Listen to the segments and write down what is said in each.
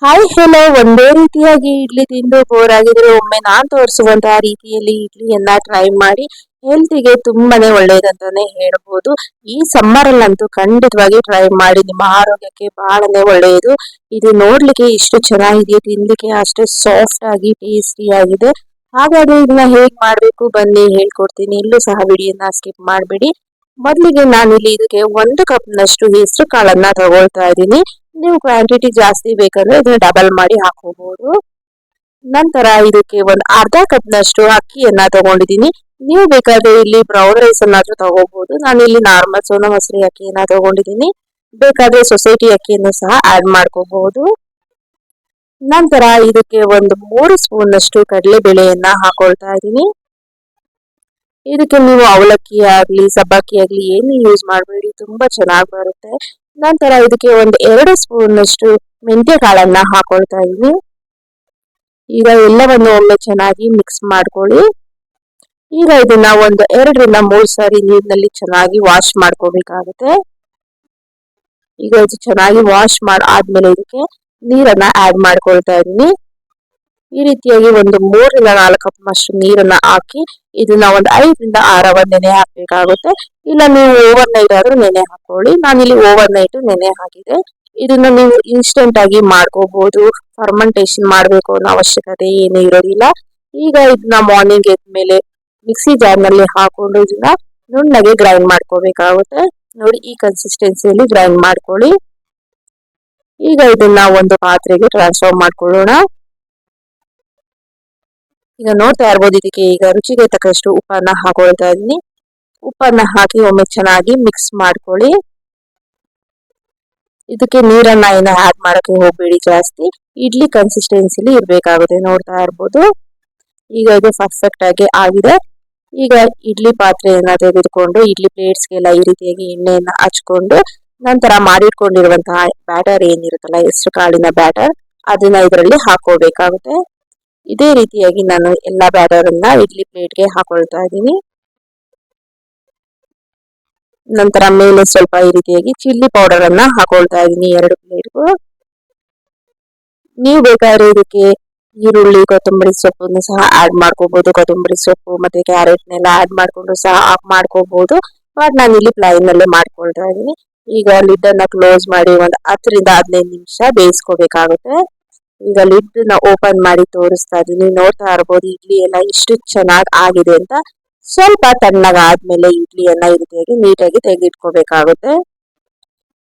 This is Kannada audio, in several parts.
ಹಾಯ್ ಹೆಲೋ, ಒಂದೇ ರೀತಿಯಾಗಿ ಇಡ್ಲಿ ತಿಂದು ಬೋರ್ ಆಗಿದ್ರೆ ಒಮ್ಮೆ ನಾನ್ ತೋರಿಸುವಂತಹ ರೀತಿಯಲ್ಲಿ ಇಡ್ಲಿಯನ್ನ ಟ್ರೈ ಮಾಡಿ. ಹೆಲ್ತಿಗೆ ತುಂಬಾನೇ ಒಳ್ಳೇದಂತಾನೆ ಹೇಳ್ಬೋದು. ಈ ಸಮ್ಮರ್ ಅಲ್ಲಂತೂ ಖಂಡಿತವಾಗಿ ಟ್ರೈ ಮಾಡಿ, ನಿಮ್ಮ ಆರೋಗ್ಯಕ್ಕೆ ಬಹಳನೇ ಒಳ್ಳೆಯದು. ಇದು ನೋಡ್ಲಿಕ್ಕೆ ಇಷ್ಟು ಚೆನ್ನಾಗಿದೆ, ತಿನ್ಲಿಕ್ಕೆ ಅಷ್ಟೇ ಸಾಫ್ಟ್ ಆಗಿ ಟೇಸ್ಟಿ ಆಗಿದೆ. ಹಾಗಾದ್ರೆ ಇದನ್ನ ಹೇಗ್ ಮಾಡ್ಬೇಕು ಬನ್ನಿ ಹೇಳ್ಕೊಡ್ತೀನಿ. ಇಲ್ಲೂ ಸಹ ವಿಡಿಯೋನ ಸ್ಕಿಪ್ ಮಾಡಬೇಡಿ. ಮೊದಲಿಗೆ ನಾನಿಲ್ಲಿ ಇದಕ್ಕೆ 1 ಕಪ್ನಷ್ಟು ಹೆಸರು ಕಾಳನ್ನ ತಗೊಳ್ತಾ ಇದ್ದೀನಿ. ನೀವು ಕ್ವಾಂಟಿಟಿ ಜಾಸ್ತಿ ಬೇಕಂದ್ರೆ ಇದನ್ನ ಡಬಲ್ ಮಾಡಿ ಹಾಕೋಬಹುದು. ನಂತರ ಇದಕ್ಕೆ ಒಂದು ಅರ್ಧ 1/2 ಕಪ್ನಷ್ಟು ಅಕ್ಕಿಯನ್ನ ತಗೊಂಡಿದ್ದೀನಿ. ನೀವು ಬೇಕಾದ್ರೆ ಇಲ್ಲಿ ಬ್ರೌನ್ ರೈಸ್ ಅನ್ನಾದ್ರೂ ತಗೋಬಹುದು. ನಾನಿಲ್ಲಿ ನಾರ್ಮಲ್ ಸೋನಾ ಮಸೂರಿ ಅಕ್ಕಿಯನ್ನ ತಗೊಂಡಿದ್ದೀನಿ. ಬೇಕಾದ್ರೆ ಸೊಸೈಟಿ ಅಕ್ಕಿಯನ್ನು ಸಹ ಆಡ್ ಮಾಡ್ಕೋಬಹುದು. ನಂತರ ಇದಕ್ಕೆ ಒಂದು 3 ಸ್ಪೂನ್ನಷ್ಟು ಕಡಲೆ ಬೇಳೆಯನ್ನ ಹಾಕೊಳ್ತಾ ಇದ್ದೀನಿ. ಇದಕ್ಕೆ ನೀವು ಅವಲಕ್ಕಿ ಆಗ್ಲಿ ಸಬ್ಬಕ್ಕಿ ಆಗ್ಲಿ ಏನು ಯೂಸ್ ಮಾಡಬೇಡಿ, ತುಂಬಾ ಚೆನ್ನಾಗಿ ಬರುತ್ತೆ. ನಂತರ ಇದಕ್ಕೆ ಒಂದು 2 ಸ್ಪೂನ್ನಷ್ಟು ಮೆಂತ್ಯ ಕಾಳನ್ನ ಹಾಕೊಳ್ತಾ ಇದ್ದೀನಿ. ಈಗ ಎಲ್ಲವನ್ನು ಒಮ್ಮೆ ಚೆನ್ನಾಗಿ ಮಿಕ್ಸ್ ಮಾಡ್ಕೊಳ್ಳಿ. ಈಗ ಇದನ್ನ ಒಂದು 2 ರಿಂದ 3 ಸಾರಿ ನೀರಿನಲ್ಲಿ ಚೆನ್ನಾಗಿ ವಾಶ್ ಮಾಡ್ಕೋಬೇಕಾಗುತ್ತೆ. ಈಗ ಇದು ಚೆನ್ನಾಗಿ ವಾಶ್ ಆದ್ಮೇಲೆ ಇದಕ್ಕೆ ನೀರನ್ನ ಆಡ್ ಮಾಡ್ಕೊಳ್ತಾ ಇದ್ದೀನಿ. ಈ ರೀತಿಯಾಗಿ ಒಂದು 3 ರಿಂದ 4 ಕಪ್ನಷ್ಟು ನೀರನ್ನ ಹಾಕಿ ಇದನ್ನ ಒಂದು 5 ರಿಂದ 6 ಅವರ್ ನೆನೆ ಹಾಕ್ಬೇಕಾಗುತ್ತೆ. ಇಲ್ಲ ನೀವು ಓವರ್ ನೈಟ್ ಆದ್ರೂ ನೆನೆ ಹಾಕೊಳ್ಳಿ. ನಾನಿಲ್ಲಿ ಓವರ್ ನೈಟ್ ನೆನೆ ಹಾಕಿದೆ. ಇದನ್ನ ನೀವು ಇನ್ಸ್ಟೆಂಟ್ ಆಗಿ ಮಾಡ್ಕೋಬಹುದು. ಫರ್ಮೆಂಟೇಶನ್ ಮಾಡಬೇಕು ಅನ್ನೋ ಅವಶ್ಯಕತೆ ಏನು ಇರೋದಿಲ್ಲ. ಈಗ ಇದನ್ನ ಮಾರ್ನಿಂಗ್ ಎದ್ಮೇಲೆ ಮಿಕ್ಸಿ ಜಾರ್ ನಲ್ಲಿ ಹಾಕೊಂಡು ಇದನ್ನ ನುಣ್ಣಗೆ ಗ್ರೈಂಡ್ ಮಾಡ್ಕೋಬೇಕಾಗುತ್ತೆ. ನೋಡಿ, ಈ ಕನ್ಸಿಸ್ಟೆನ್ಸಿಯಲ್ಲಿ ಗ್ರೈಂಡ್ ಮಾಡ್ಕೊಳ್ಳಿ. ಈಗ ಇದನ್ನ ಒಂದು ಪಾತ್ರೆಗೆ ಟ್ರಾನ್ಸ್ಫರ್ ಮಾಡ್ಕೊಳ್ಳೋಣ. ಈಗ ನೋಡ್ತಾ ಇರ್ಬೋದು, ಇದಕ್ಕೆ ಈಗ ರುಚಿಗೆ ತಕ್ಕಷ್ಟು ಉಪ್ಪನ್ನ ಹಾಕೊಳ್ತಾ ಇದ್ದೀನಿ. ಉಪ್ಪನ್ನ ಹಾಕಿ ಒಮ್ಮೆ ಚೆನ್ನಾಗಿ ಮಿಕ್ಸ್ ಮಾಡ್ಕೊಳ್ಳಿ. ಇದಕ್ಕೆ ನೀರನ್ನ ಏನು ಆಡ್ ಮಾಡಕ್ಕೆ ಹೋಗ್ಬೇಡಿ ಜಾಸ್ತಿ. ಇಡ್ಲಿ ಕನ್ಸಿಸ್ಟೆನ್ಸಿಲಿ ಇರ್ಬೇಕಾಗುತ್ತೆ, ನೋಡ್ತಾ ಇರ್ಬೋದು. ಈಗ ಇದು ಪರ್ಫೆಕ್ಟ್ ಆಗಿ ಆಗಿದೆ. ಈಗ ಇಡ್ಲಿ ಪಾತ್ರೆಯನ್ನ ತೆಗೆದುಕೊಂಡು ಇಡ್ಲಿ ಪ್ಲೇಟ್ಸ್ಗೆಲ್ಲ ಈ ರೀತಿಯಾಗಿ ಎಣ್ಣೆಯನ್ನ ಹಚ್ಕೊಂಡು ನಂತರ ಮಾಡಿಟ್ಕೊಂಡಿರುವಂತಹ ಬ್ಯಾಟರ್ ಏನಿರುತ್ತಲ್ಲ, ಹೆಸರು ಕಾಳಿನ ಬ್ಯಾಟರ್, ಅದನ್ನ ಇದರಲ್ಲಿ ಹಾಕೋಬೇಕಾಗುತ್ತೆ. ಇದೇ ರೀತಿಯಾಗಿ ನಾನು ಎಲ್ಲಾ ಬ್ಯಾಟರ್ ಅನ್ನ ಇಡ್ಲಿ ಪ್ಲೇಟ್ಗೆ ಹಾಕೊಳ್ತಾ ಇದ್ದೀನಿ. ನಂತರ ಮೇಲೆ ಸ್ವಲ್ಪ ಈ ರೀತಿಯಾಗಿ ಚಿಲ್ಲಿ ಪೌಡರ್ ಅನ್ನ ಹಾಕೊಳ್ತಾ ಇದ್ದೀನಿ 2 ಪ್ಲೇಟ್ಗೂ. ನೀವು ಬೇಕಾದ್ರೆ ಇದಕ್ಕೆ ಈರುಳ್ಳಿ ಕೊತ್ತಂಬರಿ ಸೊಪ್ಪನ್ನು ಸಹ ಆಡ್ ಮಾಡ್ಕೋಬಹುದು. ಕೊತ್ತಂಬರಿ ಸೊಪ್ಪು ಮತ್ತೆ ಕ್ಯಾರೆಟ್ನೆಲ್ಲ ಆಡ್ ಮಾಡ್ಕೊಂಡು ಸಹ ಮಾಡ್ಕೋಬಹುದು. ಬಟ್ ನಾನು ಇಲ್ಲಿ ಪ್ಲೈನ್ ಅಲ್ಲೇ ಮಾಡ್ಕೊಳ್ತಾ ಇದ್ದೀನಿ. ಈಗ ಲಿಡ್ ಅನ್ನ ಕ್ಲೋಸ್ ಮಾಡಿ ಒಂದು 10 ರಿಂದ 15 ನಿಮಿಷ ಬೇಯಿಸ್ಕೋಬೇಕಾಗುತ್ತೆ. ಈಗ ಲಿಡ್ ನ ಓಪನ್ ಮಾಡಿ ತೋರಿಸ್ತಾ ಇದ್ದೀನಿ. ನೋಡ್ತಾ ಇರ್ಬೋದು ಇಡ್ಲಿ ಎಲ್ಲ ಎಷ್ಟು ಚೆನ್ನಾಗಿ ಆಗಿದೆ ಅಂತ. ಸ್ವಲ್ಪ ತಣ್ಣಗಾದ್ಮೇಲೆ ಇಡ್ಲಿಯನ್ನ ಈ ರೀತಿಯಾಗಿ ನೀಟಾಗಿ ತೆಗೆದಿಟ್ಕೋಬೇಕಾಗುತ್ತೆ.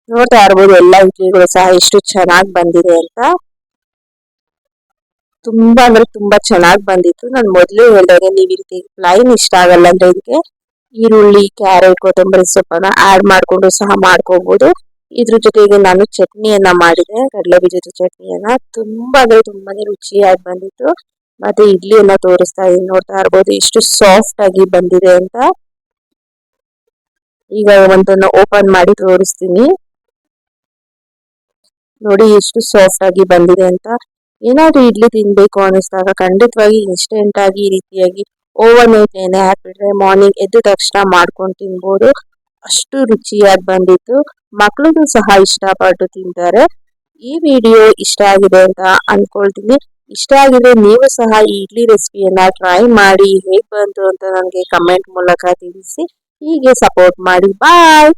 ನೋಡ್ತಾ ಇರ್ಬೋದು ಎಲ್ಲ ಇಡ್ಲಿಗಳು ಸಹ ಎಷ್ಟು ಚೆನ್ನಾಗಿ ಬಂದಿದೆ ಅಂತ. ತುಂಬಾ ಅಂದ್ರೆ ತುಂಬಾ ಚೆನ್ನಾಗಿ ಬಂದಿತ್ತು. ನಾನು ಮೊದಲೇ ಹೇಳಿದಾಗ ನೀವು ಈ ರೀತಿ ಪ್ಲೈನ್ ಇಷ್ಟ ಆಗಲ್ಲ ಅಂದ್ರೆ ಇದಕ್ಕೆ ಈರುಳ್ಳಿ ಕ್ಯಾರೆಟ್ ಕೊತ್ತಂಬರಿ ಸೊಪ್ಪನ್ನ ಆಡ್ ಮಾಡ್ಕೊಂಡು ಸಹ ಮಾಡ್ಕೋಬಹುದು. ಇದ್ರ ಜೊತೆಗೆ ನಾನು ಚಟ್ನಿಯನ್ನ ಮಾಡಿದೆ, ಕಡಲೆ ಬೀಜದ ಚಟ್ನಿಯನ್ನ. ತುಂಬಾ ಅಂದ್ರೆ ತುಂಬಾನೇ ರುಚಿಯಾಗಿ ಬಂದಿತ್ತು. ಮತ್ತೆ ಇಡ್ಲಿಯನ್ನ ತೋರಿಸ್ತಾ ಇದೀನಿ, ನೋಡ್ತಾ ಇರ್ಬೋದು ಎಷ್ಟು ಸಾಫ್ಟ್ ಆಗಿ ಬಂದಿದೆ ಅಂತ. ಈಗ ಒಂದನ್ನ ಓಪನ್ ಮಾಡಿ ತೋರಿಸ್ತೀನಿ. ನೋಡಿ ಎಷ್ಟು ಸಾಫ್ಟ್ ಆಗಿ ಬಂದಿದೆ ಅಂತ. ಏನಾದ್ರೂ ಇಡ್ಲಿ ತಿನ್ಬೇಕು ಅನಿಸ್ದಾಗ ಖಂಡಿತವಾಗಿ ಇನ್ಸ್ಟೆಂಟ್ ಆಗಿ ಈ ರೀತಿಯಾಗಿ ಓವರ್ ನೈಟ್ ನೆನೆ ಹಾಕ್ಬಿಟ್ರೆ ಮಾರ್ನಿಂಗ್ ಎದ್ದ ತಕ್ಷಣ ಮಾಡ್ಕೊಂಡು ತಿನ್ಬೋದು. ಅಷ್ಟು ರುಚಿಯಾಗಿ ಬಂದಿತ್ತು. ಮಕ್ಳಿಗೂ ಸಹ ಇಷ್ಟಪಟ್ಟು ತಿಂತಾರೆ. ಈ ವಿಡಿಯೋ ಇಷ್ಟ ಆಗಿದೆ ಅಂತ ಅನ್ಕೊಳ್ತೀನಿ. ಇಷ್ಟ ಆಗಿದ್ರೆ ನೀವು ಸಹ ಈ ಇಡ್ಲಿ ರೆಸಿಪಿಯನ್ನ ಟ್ರೈ ಮಾಡಿ ಹೇಗ್ ಬಂತು ಅಂತ ನನಗೆ ಕಮೆಂಟ್ ಮೂಲಕ ತಿಳಿಸಿ. ಹೀಗೆ ಸಪೋರ್ಟ್ ಮಾಡಿ. ಬಾಯ್.